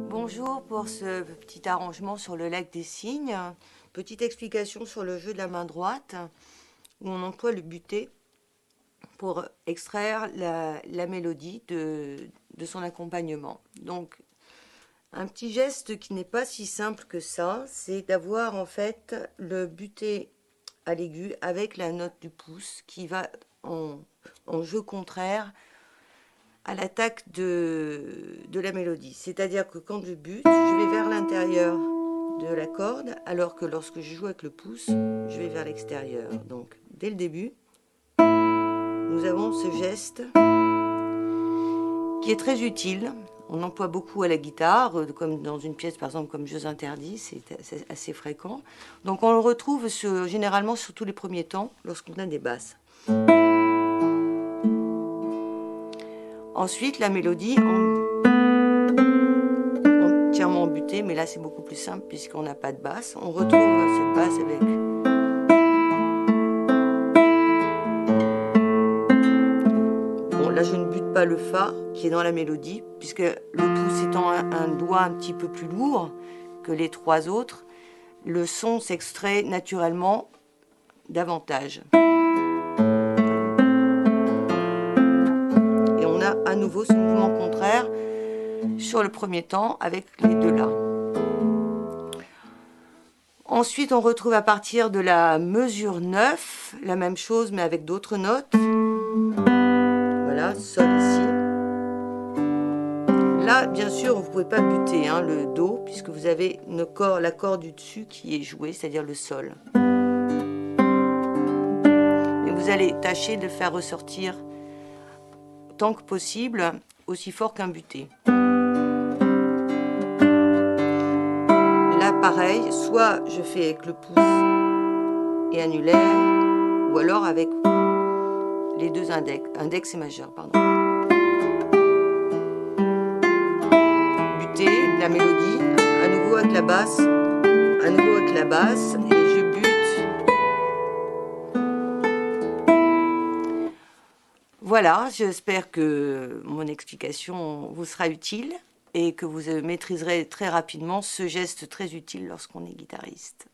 Bonjour pour ce petit arrangement sur le lac des cygnes. Petite explication sur le jeu de la main droite où on emploie le buté pour extraire la mélodie de son accompagnement. Donc un petit geste qui n'est pas si simple que ça, c'est d'avoir en fait le buté à l'aigu avec la note du pouce qui va en jeu contraire à l'attaque de la mélodie. C'est-à-dire que quand je bute, je vais vers l'intérieur de la corde, alors que lorsque je joue avec le pouce, je vais vers l'extérieur. Donc, dès le début, nous avons ce geste qui est très utile. On emploie beaucoup à la guitare, comme dans une pièce par exemple comme Jeux interdits, c'est assez fréquent. Donc on le retrouve généralement sur tous les premiers temps lorsqu'on a des basses. Ensuite la mélodie entièrement embutée, mais là c'est beaucoup plus simple puisqu'on n'a pas de basse. On retrouve cette basse avec là, je ne bute pas le Fa qui est dans la mélodie, puisque le pouce étant un doigt un petit peu plus lourd que les trois autres, le son s'extrait naturellement davantage. Et on a à nouveau ce mouvement contraire sur le premier temps avec les deux La. Ensuite, on retrouve à partir de la mesure 9, la même chose mais avec d'autres notes. Voilà, Sol ici. Là, bien sûr, vous ne pouvez pas buter le Do, puisque vous avez l'accord du dessus qui est joué, c'est-à-dire le Sol. Et vous allez tâcher de le faire ressortir tant que possible, aussi fort qu'un buté. Là, pareil, soit je fais avec le pouce et annulaire, ou alors avec les deux index et majeur, pardon. La mélodie, à nouveau avec la basse, et je bute. Voilà, j'espère que mon explication vous sera utile et que vous maîtriserez très rapidement ce geste très utile lorsqu'on est guitariste.